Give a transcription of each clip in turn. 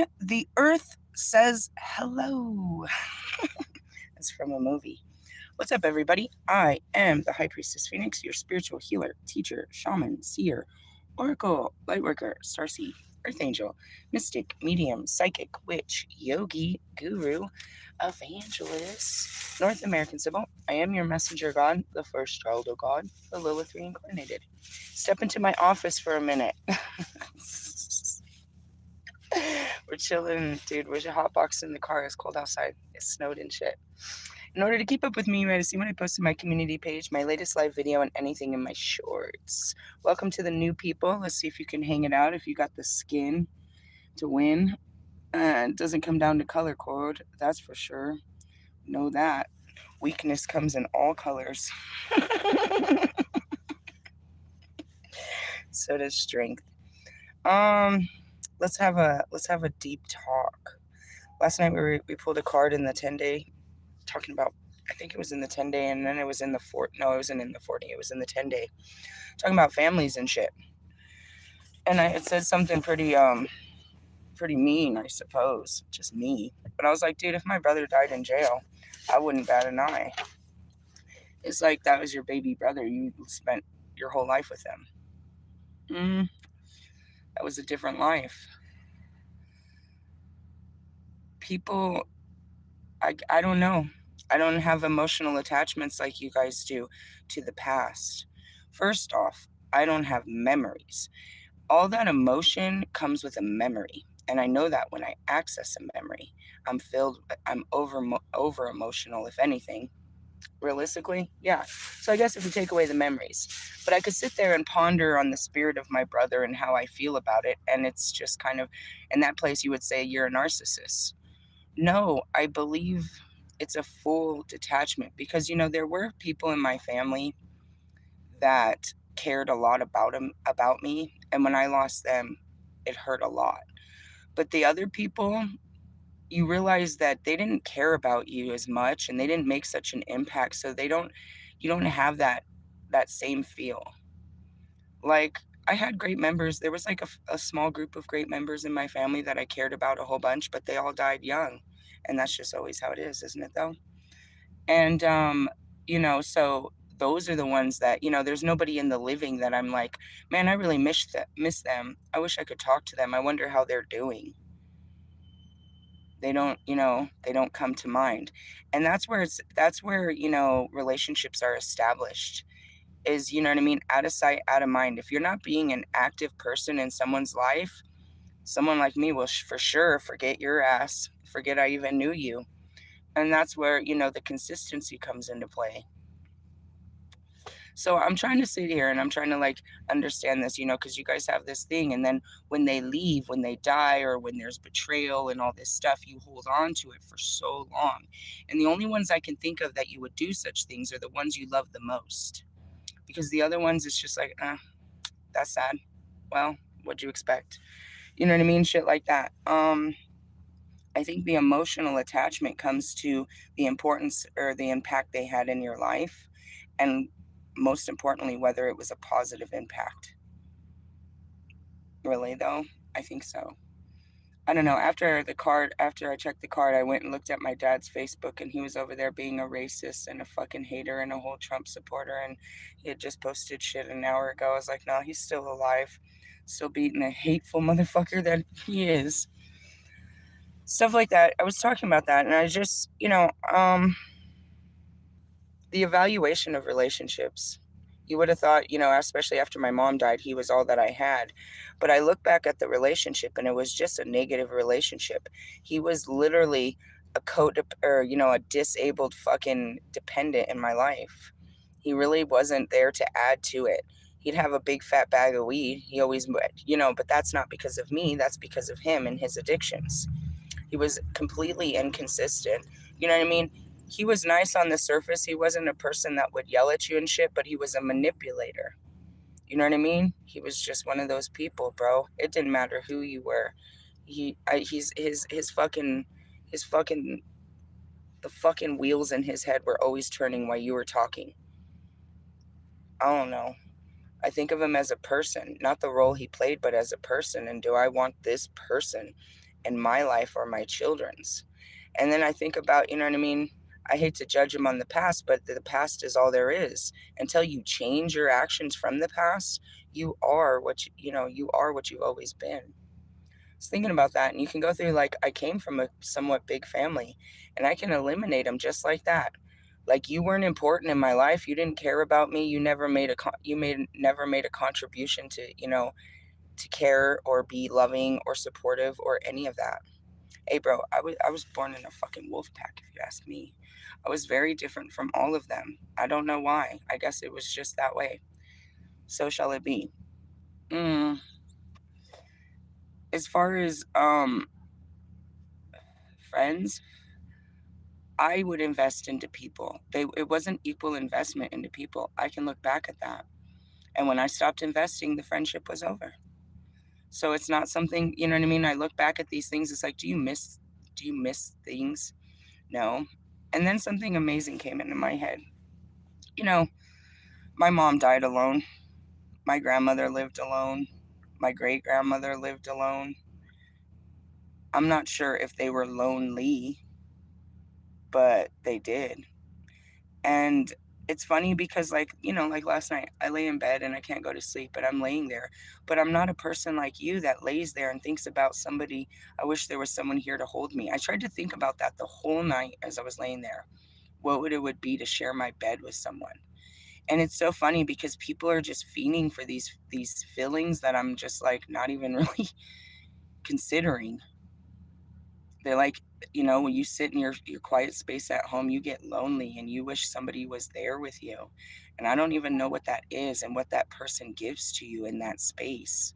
When the earth says hello. That's from a movie. What's up, everybody? I am the High Priestess Phoenix, your spiritual healer, teacher, shaman, seer, oracle, lightworker, starseed, earth angel, mystic, medium, psychic, witch, yogi, guru, evangelist, North American Sybil. I am your messenger god, the first child of God, the Lilith reincarnated. Step into my office for a minute. We're chilling, dude. We're hotboxing in the car. It's cold outside. It snowed and shit. In order to keep up with me, you might have seen when I posted my community page, my latest live video, and anything in my shorts. Welcome to the new people. Let's see if you can hang it out, if you got the skin to win. It doesn't come down to color code, that's for sure. Know that. Weakness comes in all colors. So does strength. Let's have a deep talk. Last night we pulled a card in the 10-day, talking about, I think it was in the 10-day, and then it was in the no, it wasn't in the 40, it was in the 10-day, talking about families and shit. And it said something pretty mean, I suppose, just me. But I was like, dude, if my brother died in jail, I wouldn't bat an eye. It's like, that was your baby brother. You spent your whole life with him. That was a different life. People, I don't know. I don't have emotional attachments like you guys do to the past. First off, I don't have memories. All that emotion comes with a memory. And I know that when I access a memory, I'm over emotional, if anything. Realistically, yeah. So I guess if we take away the memories, but I could sit there and ponder on the spirit of my brother and how I feel about it. And it's just kind of, in that place, you would say you're a narcissist. No, I believe it's a full detachment because, there were people in my family that cared a lot about me. And when I lost them, it hurt a lot. But the other people, you realize that they didn't care about you as much and they didn't make such an impact. So you don't have that same feel. Like, I had great members. There was like a small group of great members in my family that I cared about a whole bunch, but they all died young. And that's just always how it is, isn't it though? And, so those are the ones that, there's nobody in the living that I'm like, man, I really miss them. I wish I could talk to them. I wonder how they're doing. They don't come to mind. And that's where, relationships are established is, you know what I mean? Out of sight, out of mind. If you're not being an active person in someone's life, someone like me will for sure forget your ass, forget I even knew you. And that's where, the consistency comes into play. So I'm trying to sit here and I'm trying to like understand this, because you guys have this thing. And then when they leave, when they die, or when there's betrayal and all this stuff, you hold on to it for so long. And the only ones I can think of that you would do such things are the ones you love the most. Because the other ones, it's just like, that's sad. Well, what'd you expect? You know what I mean? Shit like that. I think the emotional attachment comes to the importance or the impact they had in your life, and most importantly, whether it was a positive impact. Really, though? I think so. I don't know. After I checked the card, I went and looked at my dad's Facebook, and he was over there being a racist and a fucking hater and a whole Trump supporter, and he had just posted shit an hour ago. I was like, no, he's still alive, still beating the hateful motherfucker that he is. Stuff like that. I was talking about that, and I just, the evaluation of relationships. You would have thought, especially after my mom died, he was all that I had. But I look back at the relationship and it was just a negative relationship. He was literally a disabled fucking dependent in my life. He really wasn't there to add to it. He'd have a big fat bag of weed. He always, but that's not because of me. That's because of him and his addictions. He was completely inconsistent. You know what I mean? He was nice on the surface. He wasn't a person that would yell at you and shit, but he was a manipulator. You know what I mean? He was just one of those people, bro. It didn't matter who you were. His fucking the fucking wheels in his head were always turning while you were talking. I don't know. I think of him as a person, not the role he played, but as a person. And do I want this person in my life or my children's. And then I think about, you know what I mean? I hate to judge them on the past, but the past is all there is. Until you change your actions from the past, you are what you are what you've always been. I was thinking about that, and you can go through, like, I came from a somewhat big family, and I can eliminate them just like that. Like, you weren't important in my life. You didn't care about me. You never made never made a contribution to to care or be loving or supportive or any of that. Hey, bro, I was born in a fucking wolf pack, if you ask me. I was very different from all of them. I don't know why. I guess it was just that way. So shall it be. Mm, as far as friends, I would invest into people. It wasn't equal investment into people. I can look back at that. And when I stopped investing, the friendship was over. So it's not something, you know what I mean? I look back at these things, it's like, do you miss things? No. And then something amazing came into my head. You know, my mom died alone. My grandmother lived alone. My great grandmother lived alone. I'm not sure if they were lonely, but they did. And it's funny because, like, like last night, I lay in bed and I can't go to sleep, but I'm laying there. But I'm not a person like you that lays there and thinks about somebody. I wish there was someone here to hold me. I tried to think about that the whole night as I was laying there. What would it be to share my bed with someone? And it's so funny because people are just fiending for these feelings that I'm just like not even really considering. They're like, when you sit in your quiet space at home, you get lonely and you wish somebody was there with you. And I don't even know what that is and what that person gives to you in that space.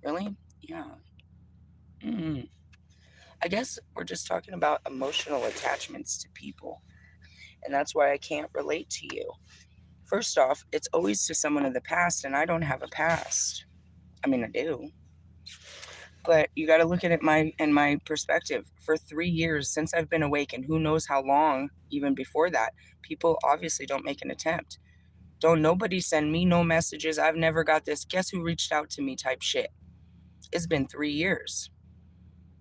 Really? Yeah. Mm. I guess we're just talking about emotional attachments to people. And that's why I can't relate to you. First off, it's always to someone of the past, and I don't have a past. I mean, I do. But you got to look at it in my perspective. For 3 years since I've been awake, and who knows how long even before that, people obviously don't make an attempt. Don't nobody send me no messages. I've never got this. Guess who reached out to me type shit. It's been 3 years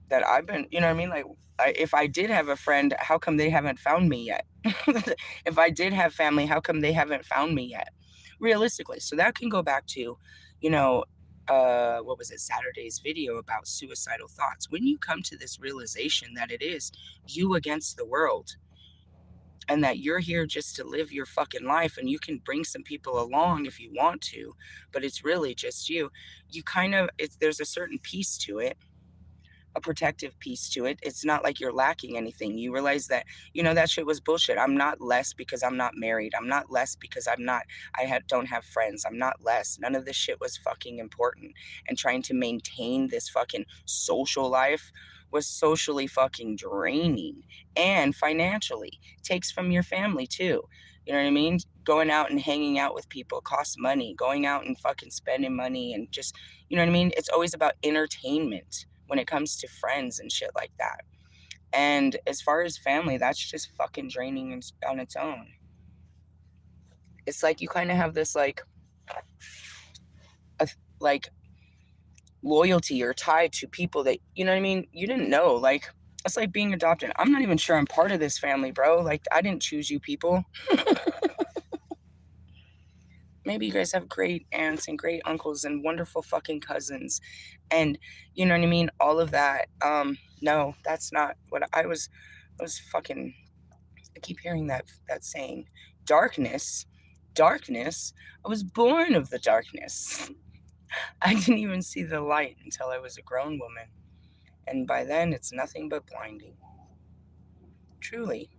that I've been, you know what I mean? Like, if I did have a friend, how come they haven't found me yet? If I did have family, how come they haven't found me yet? Realistically. So that can go back to, you know, what was it, Saturday's video about suicidal thoughts. When you come to this realization that it is you against the world, and that you're here just to live your fucking life, and you can bring some people along if you want to, but it's really just you kind of, there's a certain peace to it, a protective piece to it. It's not like you're lacking anything. You realize that, that shit was bullshit. I'm not less because I'm not married. I'm not less because don't have friends. I'm not less. None of this shit was fucking important. And trying to maintain this fucking social life was socially fucking draining, and financially takes from your family too. You know what I mean? Going out and hanging out with people costs money. Going out and fucking spending money and just, you know what I mean? It's always about entertainment when it comes to friends and shit like that. And as far as family, that's just fucking draining on its own. It's like you kind of have this like loyalty or tie to people that, you know what I mean, you didn't know. Like, it's like being adopted. I'm not even sure I'm part of this family, bro. Like, I didn't choose you people. Maybe you guys have great aunts and great uncles and wonderful fucking cousins, and you know what I mean, all of that. No, that's not what I was fucking, I keep hearing that saying, darkness, darkness. I was born of the darkness. I didn't even see the light until I was a grown woman, and by then it's nothing but blinding. Truly,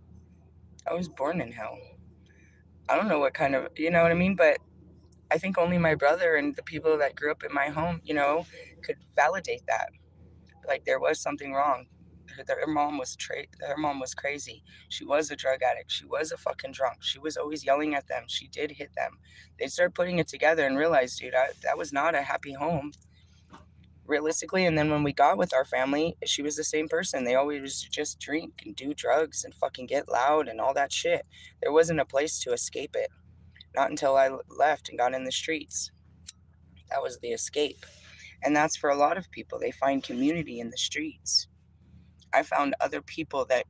I was born in hell. I don't know what kind of, you know what I mean, but I think only my brother and the people that grew up in my home, could validate that. Like, there was something wrong. Her mom was crazy. She was a drug addict. She was a fucking drunk. She was always yelling at them. She did hit them. They started putting it together and realized, dude, that was not a happy home, realistically. And then when we got with our family, she was the same person. They always just drink and do drugs and fucking get loud and all that shit. There wasn't a place to escape it. Not until I left and got in the streets. That was the escape. And that's for a lot of people. They find community in the streets. I found other people that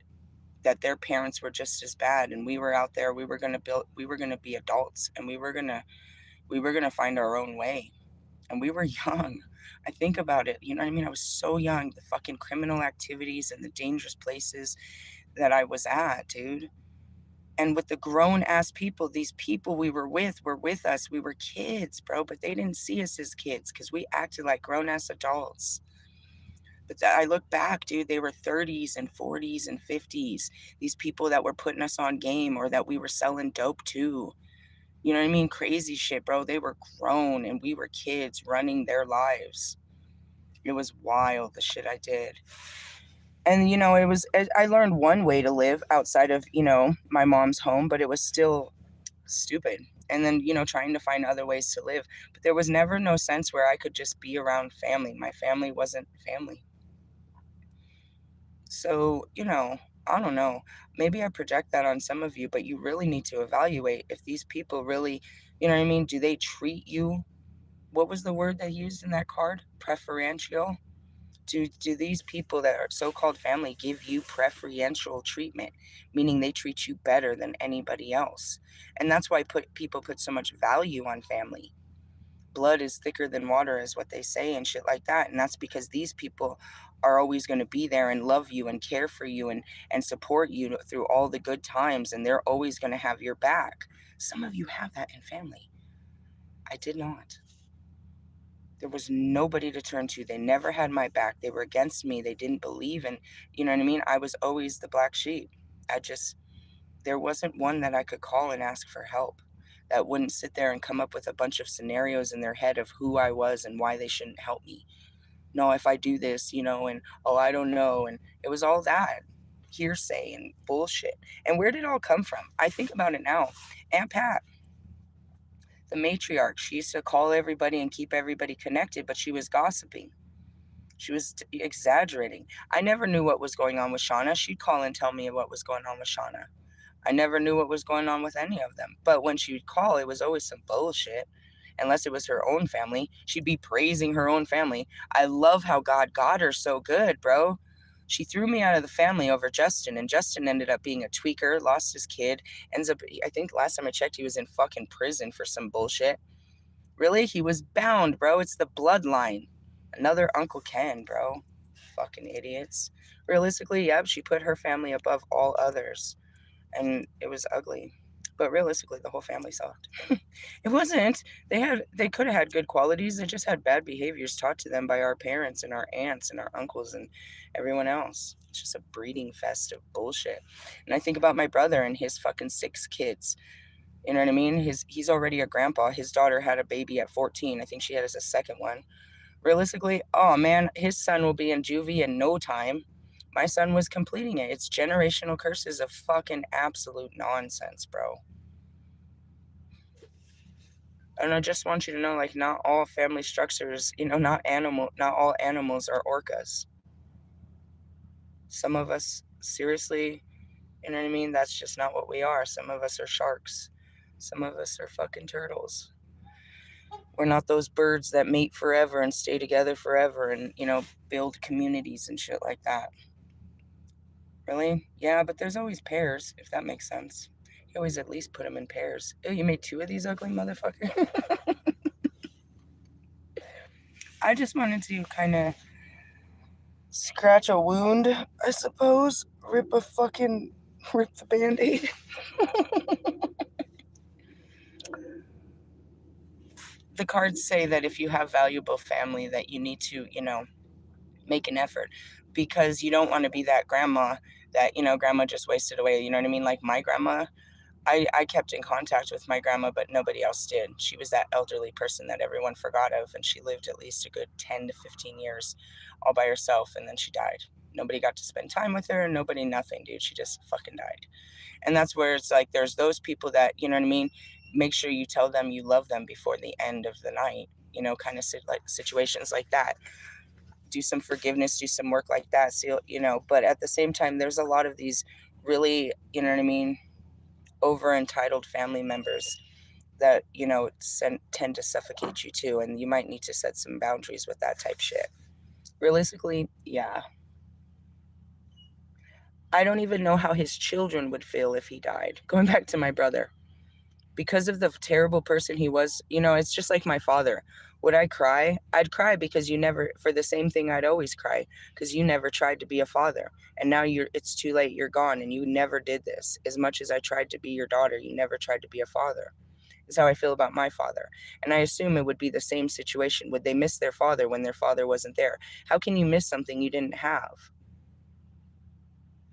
their parents were just as bad, and we were out there. We were going to be adults, and we were going to find our own way. And we were young. I think about it, you know what I mean? I was so young. The fucking criminal activities and the dangerous places that I was at, dude. And with the grown ass people, these people we were with us. We were kids, bro, but they didn't see us as kids because we acted like grown ass adults. But I look back, dude, they were 30s and 40s and 50s. These people that were putting us on game or that we were selling dope to. You know what I mean? Crazy shit, bro. They were grown and we were kids running their lives. It was wild, the shit I did. And, I learned one way to live outside of, my mom's home, but it was still stupid. And then, trying to find other ways to live. But there was never no sense where I could just be around family. My family wasn't family. So, I don't know. Maybe I project that on some of you, but you really need to evaluate if these people really, you know what I mean? Do they treat you? What was the word they used in that card? Preferential? Do these people that are so-called family give you preferential treatment, meaning they treat you better than anybody else? And that's why people put so much value on family. Blood is thicker than water is what they say and shit like that. And that's because these people are always going to be there and love you and care for you and support you through all the good times, and they're always going to have your back. Some of you have that in family. I did not. There was nobody to turn to. They never had my back. They were against me. They didn't believe in, you know what I mean? I was always the black sheep. There wasn't one that I could call and ask for help that wouldn't sit there and come up with a bunch of scenarios in their head of who I was and why they shouldn't help me. No, if I do this, and oh, I don't know. And it was all that hearsay and bullshit. And where did it all come from? I think about it now. Aunt Pat, the matriarch, she used to call everybody and keep everybody connected, but she was gossiping. She was exaggerating. I never knew what was going on with Shauna. She'd call and tell me what was going on with Shauna. I never knew what was going on with any of them. But when she would call, it was always some bullshit. Unless it was her own family, she'd be praising her own family. I love how God got her so good, bro. She threw me out of the family over Justin, and Justin ended up being a tweaker, lost his kid, ends up, I think last time I checked, he was in fucking prison for some bullshit. Really? He was bound, bro. It's the bloodline. Another Uncle Ken, bro. Fucking idiots. Realistically, yep, she put her family above all others. And it was ugly. But realistically, the whole family sucked. It wasn't. They could have had good qualities. They just had bad behaviors taught to them by our parents and our aunts and our uncles and everyone else. It's just a breeding fest of bullshit. And I think about my brother and his fucking 6 kids. You know what I mean? He's already a grandpa. His daughter had a baby at 14. I think she had a second one. Realistically, oh man, his son will be in juvie in no time. My son was completing it. It's generational curses of fucking absolute nonsense, bro. And I just want you to know, like, not all family structures, not all animals are orcas. Some of us, seriously, you know what I mean? That's just not what we are. Some of us are sharks. Some of us are fucking turtles. We're not those birds that mate forever and stay together forever and, build communities and shit like that. Really? Yeah, but there's always pairs, if that makes sense. You always at least put them in pairs. Oh, you made 2 of these ugly motherfuckers? I just wanted to kind of scratch a wound, I suppose. Rip the Band-Aid. The cards say that if you have valuable family that you need to, make an effort because you don't want to be that grandma that, grandma just wasted away. You know what I mean? Like my grandma, I kept in contact with my grandma, but nobody else did. She was that elderly person that everyone forgot of, and she lived at least a good 10 to 15 years all by herself, and then she died. Nobody got to spend time with her, nobody, nothing, dude. She just fucking died. And that's where it's like there's those people that, you know what I mean? Make sure you tell them you love them before the end of the night, kind of like situations like that. Do some forgiveness, do some work like that. So, but at the same time, there's a lot of these really, you know what I mean, over entitled family members that, you know, tend to suffocate you too. And you might need to set some boundaries with that type shit. Realistically, yeah. I don't even know how his children would feel if he died. Going back to my brother. Because of the terrible person he was, you know, it's just like my father. Would I cry? I'd cry because you never, for the same thing I'd always cry, because you never tried to be a father. And now it's too late, you're gone, and you never did this. As much as I tried to be your daughter, you never tried to be a father. Is how I feel about my father. And I assume it would be the same situation. Would they miss their father when their father wasn't there? How can you miss something you didn't have?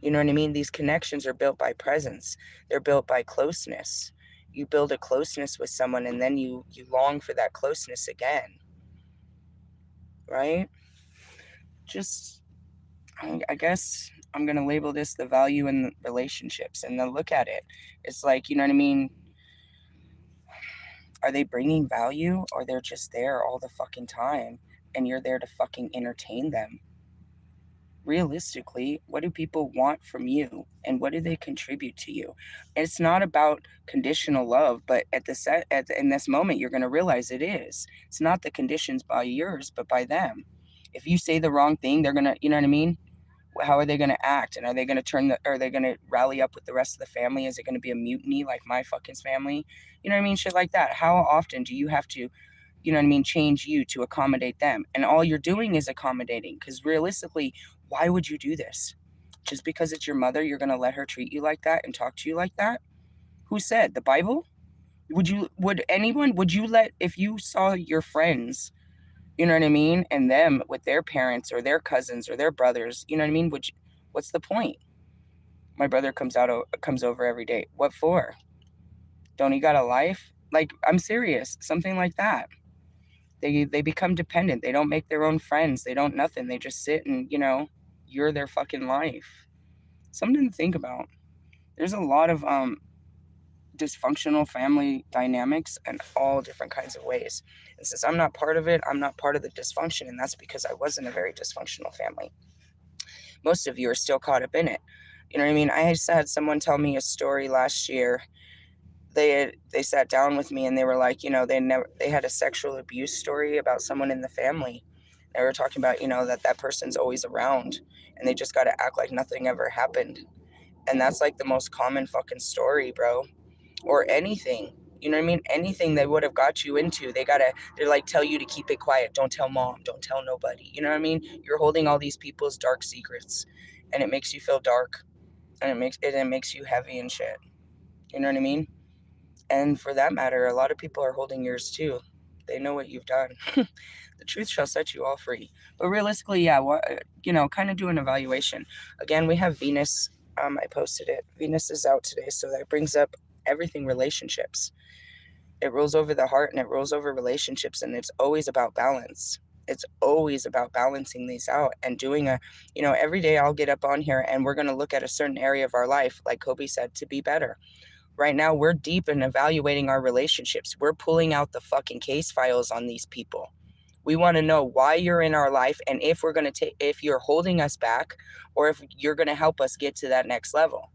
You know what I mean? These connections are built by presence. They're built by closeness. You build a closeness with someone and then you long for that closeness again. Right? Just, I guess I'm going to label this the value in relationships and then look at it. It's like, you know what I mean? Are they bringing value or they're just there all the fucking time and you're there to fucking entertain them? Realistically, what do people want from you and what do they contribute to you? It's not about conditional love, but in this moment you're going to realize it is. It's not the conditions by yours, but by them. If you say the wrong thing, they're going to, you know what I mean? How are they going to act? And are they going to are they going to rally up with the rest of the family? Is it going to be a mutiny like my fucking family? You know what I mean? Shit like that. How often do you have to, you know what I mean, change you to accommodate them? And all you're doing is accommodating. Because realistically, why would you do this? Just because it's your mother, you're going to let her treat you like that and talk to you like that? Who said? The Bible? Would you let, if you saw your friends, you know what I mean, and them with their parents or their cousins or their brothers, you know what I mean? What's the point? My brother comes over every day. What for? Don't he got a life? Like, I'm serious. Something like that. They become dependent. They don't make their own friends. They don't nothing. They just sit and, you know, you're their fucking life. Something to think about. There's a lot of dysfunctional family dynamics in all different kinds of ways. And since I'm not part of it, I'm not part of the dysfunction, and that's because I wasn't a very dysfunctional family. Most of you are still caught up in it. You know what I mean? I just had someone tell me a story last year. They sat down with me and they were like, you know, they had a sexual abuse story about someone in the family. They were talking about, you know, that person's always around and they just got to act like nothing ever happened. And that's like the most common fucking story, bro. Or anything. You know what I mean? Anything they would have got you into, they're like, tell you to keep it quiet. Don't tell mom. Don't tell nobody. You know what I mean? You're holding all these people's dark secrets and it makes you feel dark and it makes you heavy and shit. You know what I mean? And for that matter, a lot of people are holding yours too. They know what you've done. The truth shall set you all free. But realistically, yeah, you know, kind of do an evaluation. Again, we have Venus. I posted it. Venus is out today, so that brings up everything relationships. It rules over the heart and it rules over relationships, and it's always about balance. It's always about balancing these out and doing you know, every day I'll get up on here and we're going to look at a certain area of our life, like Kobe said, to be better. Right now, we're deep in evaluating our relationships. We're pulling out the fucking case files on these people. We want to know why you're in our life and if we're going to if you're holding us back or if you're going to help us get to that next level.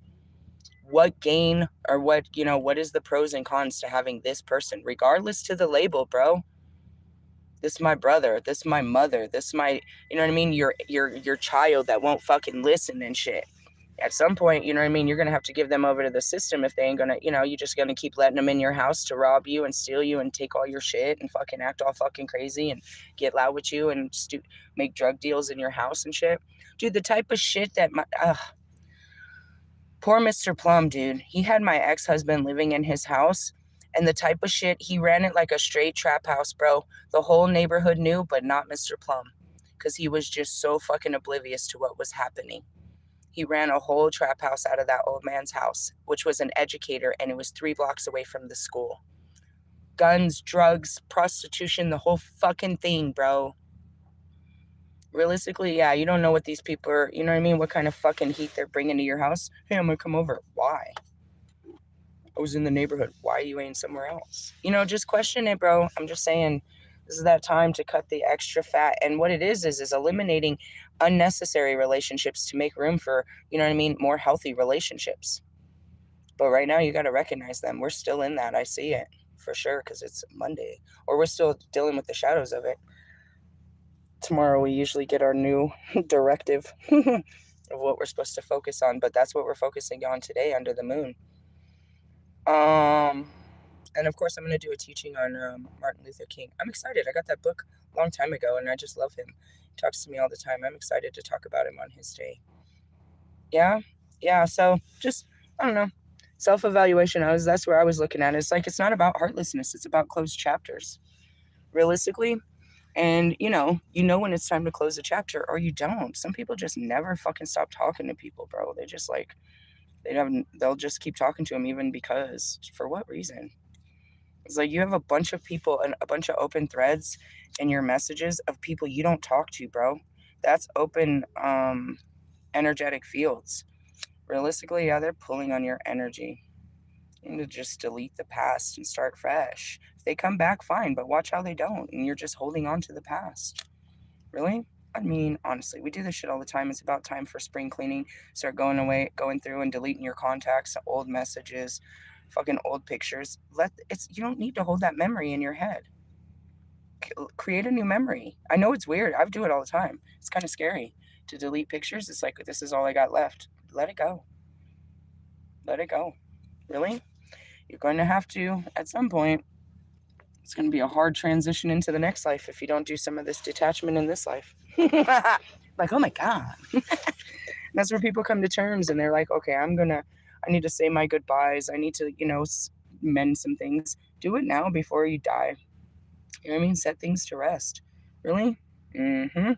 What gain or what, you know, what is the pros and cons to having this person, regardless to the label, bro? This is my brother. This is my mother. This is my, you know what I mean? Your child that won't fucking listen and shit. At some point, you know what I mean, you're going to have to give them over to the system if they ain't going to, you know, you're just going to keep letting them in your house to rob you and steal you and take all your shit and fucking act all fucking crazy and get loud with you and make drug deals in your house and shit. Dude, the type of shit that poor Mr. Plum, dude, he had my ex-husband living in his house and the type of shit, he ran it like a straight trap house, bro. The whole neighborhood knew, but not Mr. Plum because he was just so fucking oblivious to what was happening. He ran a whole trap house out of that old man's house, which was an educator, and it was 3 blocks away from the school. Guns, drugs, prostitution, the whole fucking thing, bro. Realistically, yeah, you don't know what these people are, you know what I mean? What kind of fucking heat they're bringing to your house. Hey, I'm gonna come over. Why? I was in the neighborhood. Why you ain't somewhere else? You know, just question it, bro. I'm just saying, this is that time to cut the extra fat. And what it is eliminating unnecessary relationships to make room for, you know what I mean, more healthy relationships. But right now, you got to recognize them. We're still in that. I see it for sure, because it's Monday. Or we're still dealing with the shadows of it. Tomorrow we usually get our new directive of what we're supposed to focus on, but that's what we're focusing on today under the moon. And of course I'm going to do a teaching on Martin Luther King. I'm excited. I got that book a long time ago, and I just love him. He talks to me all the time. I'm excited to talk about him on his day. Yeah, so just, I don't know, self-evaluation. That's where I was looking at it. It's like, it's not about heartlessness, it's about closed chapters, realistically. And when it's time to close a chapter, or you don't. Some people just never fucking stop talking to people, bro. They just like, they'll just keep talking to them, even because, for what reason? It's like, you have a bunch of people and a bunch of open threads in your messages of people you don't talk to, bro. That's open energetic fields. Realistically, yeah, they're pulling on your energy. You need to just delete the past and start fresh. If they come back, fine, but watch how they don't, and you're just holding on to the past. Really? I mean, honestly, we do this shit all the time. It's about time for spring cleaning. Start going through and deleting your contacts, old messages, fucking old pictures. You don't need to hold that memory in your head. Create a new memory. I know it's weird. I do it all the time. It's kind of scary to delete pictures. It's like, this is all I got left. Let it go. Let it go. Really? You're going to have to, at some point, it's going to be a hard transition into the next life if you don't do some of this detachment in this life. Like, oh my God. That's where people come to terms, and they're like, okay, I need to say my goodbyes. I need to, mend some things. Do it now before you die. You know what I mean? Set things to rest. Really? Mm-hmm.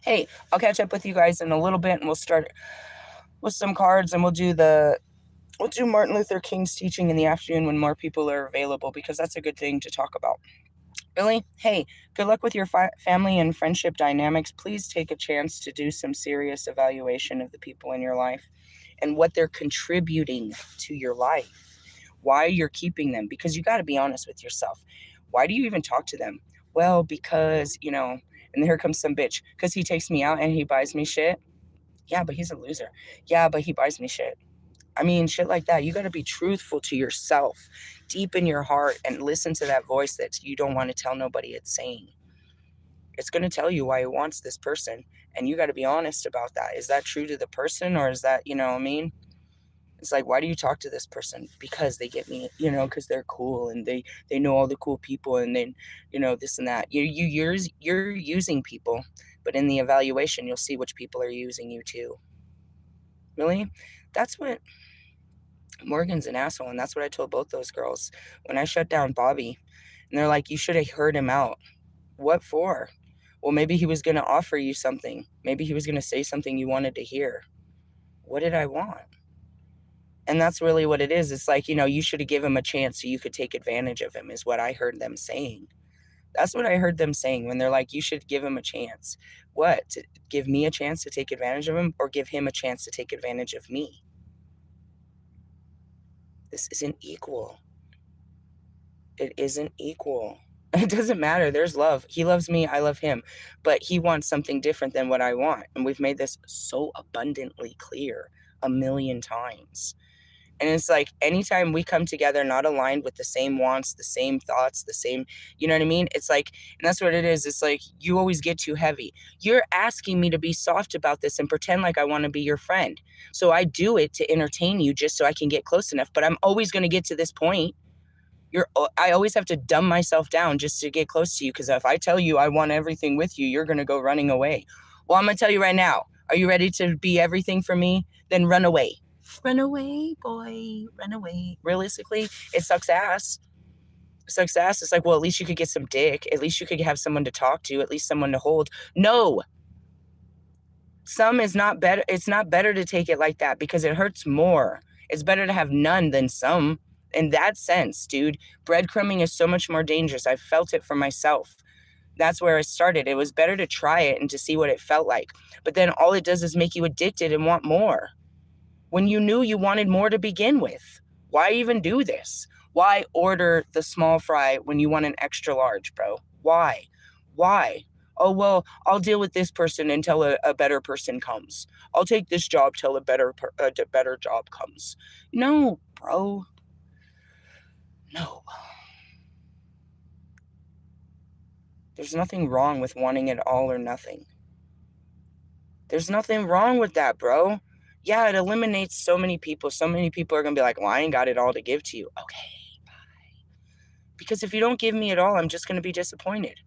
Hey, I'll catch up with you guys in a little bit, and we'll start with some cards, and we'll do Martin Luther King's teaching in the afternoon when more people are available, because that's a good thing to talk about. Really? Hey, good luck with your family and friendship dynamics. Please take a chance to do some serious evaluation of the people in your life and what they're contributing to your life, why you're keeping them, because you got to be honest with yourself. Why do you even talk to them? Well, because, and here comes some bitch, because he takes me out and he buys me shit. Yeah, but he's a loser. Yeah, but he buys me shit. I mean, shit like that. You got to be truthful to yourself, deep in your heart, and listen to that voice that you don't want to tell nobody it's saying. It's going to tell you why it wants this person, and you got to be honest about that. Is that true to the person, or is that, what I mean? It's like, why do you talk to this person? Because they get me, because they're cool, and they know all the cool people, and then, this and that. You're using people, but in the evaluation, you'll see which people are using you too. Really? That's what... Morgan's an asshole, and that's what I told both those girls when I shut down Bobby. And they're like, you should have heard him out. What for? Well, maybe he was going to offer you something. Maybe he was going to say something you wanted to hear. What did I want? And that's really what it is. It's like, you should have given him a chance so you could take advantage of him, is what I heard them saying. That's what I heard them saying when they're like, you should give him a chance. What? To give me a chance to take advantage of him, or give him a chance to take advantage of me? This isn't equal. It isn't equal. It doesn't matter. There's love. He loves me. I love him. But he wants something different than what I want. And we've made this so abundantly clear a million times. And it's like, anytime we come together not aligned with the same wants, the same thoughts, the same, you know what I mean? It's like, and that's what it is. It's like, you always get too heavy. You're asking me to be soft about this and pretend like I want to be your friend. So I do it to entertain you just so I can get close enough. But I'm always going to get to this point. I always have to dumb myself down just to get close to you, because if I tell you I want everything with you, you're going to go running away. Well, I'm going to tell you right now, are you ready to be everything for me? Then run away. Run away, boy. Run away. Realistically, it sucks ass. It sucks ass. It's like, well, at least you could get some dick. At least you could have someone to talk to. At least someone to hold. No. Some is not better. It's not better to take it like that, because it hurts more. It's better to have none than some. In that sense, dude, breadcrumbing is so much more dangerous. I felt it for myself. That's where it started. It was better to try it and to see what it felt like. But then all it does is make you addicted and want more, when you knew you wanted more to begin with. Why even do this? Why order the small fry when you want an extra large, bro? Why? Oh, well, I'll deal with this person until a better person comes. I'll take this job till a better job comes. No, bro. No. There's nothing wrong with wanting it all or nothing. There's nothing wrong with that, bro. Yeah, it eliminates so many people. So many people are going to be like, well, I ain't got it all to give to you. Okay, bye. Because if you don't give me it all, I'm just going to be disappointed.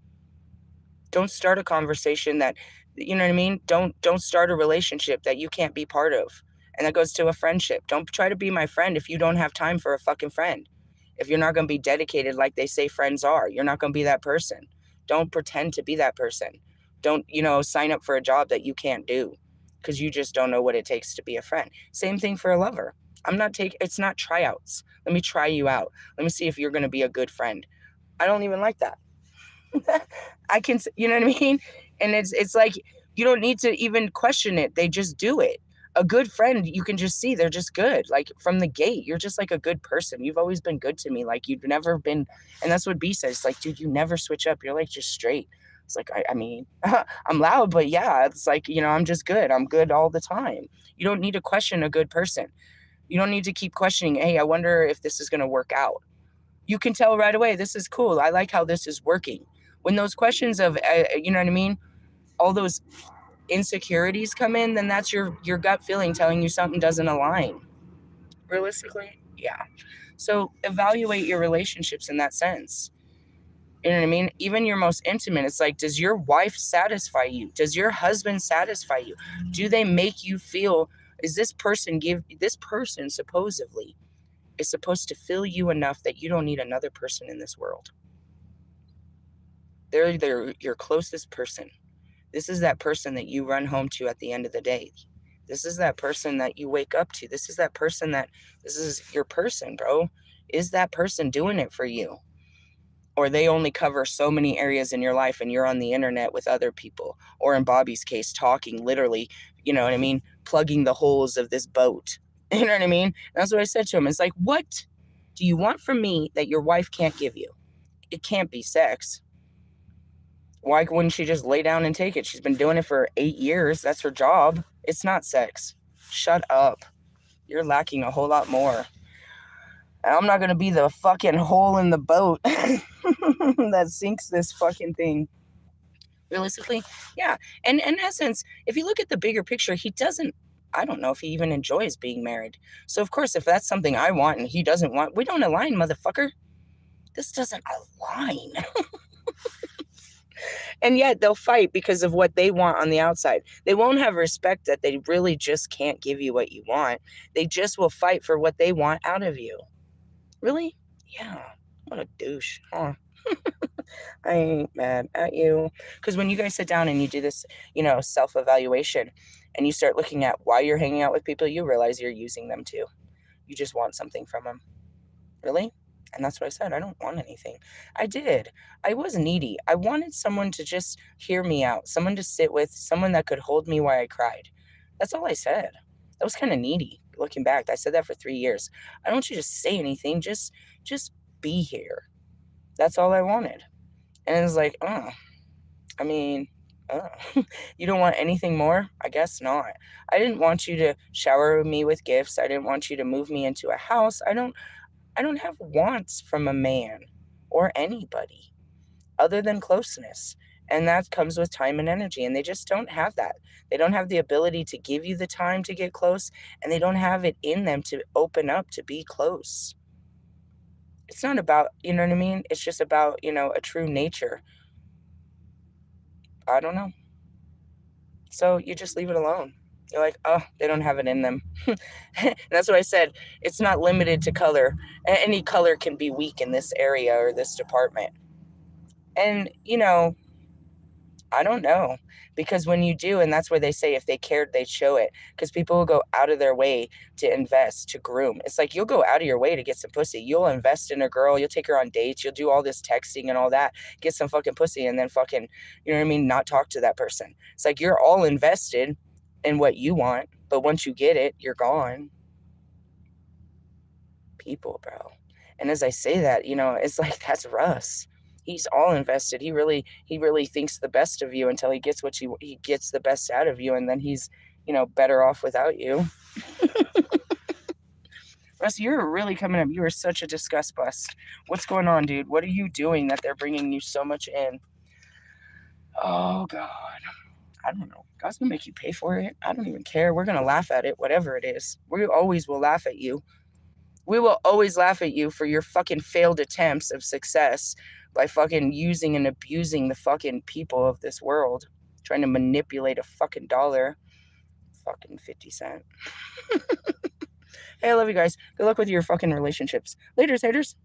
Don't start a conversation that, you know what I mean? Don't start a relationship that you can't be part of. And that goes to a friendship. Don't try to be my friend if you don't have time for a fucking friend. If you're not going to be dedicated like they say friends are, you're not going to be that person. Don't pretend to be that person. Don't, sign up for a job that you can't do because you just don't know what it takes to be a friend. Same thing for a lover. It's not tryouts. Let me try you out. Let me see if you're going to be a good friend. I don't even like that. I can, you know what I mean? And it's like, you don't need to even question it. They just do it. A good friend, you can just see they're just good. Like from the gate, you're just like a good person. You've always been good to me. Like you've never been, and that's what B says. Like, dude, you never switch up. You're like just straight. It's like, I mean, I'm loud, but yeah, it's like, I'm just good. I'm good all the time. You don't need to question a good person. You don't need to keep questioning, hey, I wonder if this is going to work out. You can tell right away, this is cool. I like how this is working. When those questions of, you know what I mean? All those insecurities come in, then that's your gut feeling telling you something doesn't align. Realistically, yeah. So evaluate your relationships in that sense. You know what I mean? Even your most intimate, it's like, does your wife satisfy you? Does your husband satisfy you? Do they make you feel, this person supposedly is supposed to fill you enough that you don't need another person in this world? They're your closest person. This is that person that you run home to at the end of the day. This is that person that you wake up to. This is your person, bro. Is that person doing it for you? Or they only cover so many areas in your life and you're on the internet with other people. Or in Bobby's case, talking literally, you know what I mean? Plugging the holes of this boat. You know what I mean? And that's what I said to him. It's like, what do you want from me that your wife can't give you? It can't be sex. Why wouldn't she just lay down and take it? She's been doing it for 8 years. That's her job. It's not sex. Shut up. You're lacking a whole lot more. And I'm not going to be the fucking hole in the boat that sinks this fucking thing. Realistically, yeah. And in essence, if you look at the bigger picture, I don't know if he even enjoys being married. So, of course, if that's something I want and he doesn't want, we don't align, motherfucker. This doesn't align. And yet they'll fight because of what they want on the outside. They won't have respect that they really just can't give you what you want. They just will fight for what they want out of you. Really? Yeah. What a douche, huh? I ain't mad at you. Because when you guys sit down and you do this, self-evaluation and you start looking at why you're hanging out with people, you realize you're using them too. You just want something from them. Really? And that's what I said. I don't want anything. I did. I was needy. I wanted someone to just hear me out, someone to sit with, someone that could hold me while I cried. That's all I said. That was kind of needy. Looking back, I said that for 3 years. I don't want you to say anything. Just be here. That's all I wanted. And it was like, I mean, you don't want anything more? I guess not. I didn't want you to shower me with gifts. I didn't want you to move me into a house. I don't have wants from a man or anybody other than closeness. And that comes with time and energy. And they just don't have that. They don't have the ability to give you the time to get close. And they don't have it in them to open up to be close. It's not about, you know what I mean? It's just about, a true nature. I don't know. So you just leave it alone. You're like, oh, they don't have it in them. And that's what I said. It's not limited to color. Any color can be weak in this area or this department. And, I don't know. Because when you do, and that's where they say if they cared, they'd show it. Because people will go out of their way to invest, to groom. It's like you'll go out of your way to get some pussy. You'll invest in a girl. You'll take her on dates. You'll do all this texting and all that. Get some fucking pussy and then fucking, you know what I mean, not talk to that person. It's like you're all invested in what you want. But once you get it, you're gone. People, bro. And as I say that, it's like that's Russ. He's all invested. He really thinks the best of you until he gets he gets the best out of you, and then he's, better off without you. Russ, you're really coming up. You are such a disgust bust. What's going on, dude? What are you doing that they're bringing you so much in? Oh, God. I don't know. God's going to make you pay for it. I don't even care. We're going to laugh at it, whatever it is. We always will laugh at you. We will always laugh at you for your fucking failed attempts of success by fucking using and abusing the fucking people of this world, trying to manipulate a fucking dollar. Fucking 50 cent. Hey, I love you guys. Good luck with your fucking relationships. Laters, haters.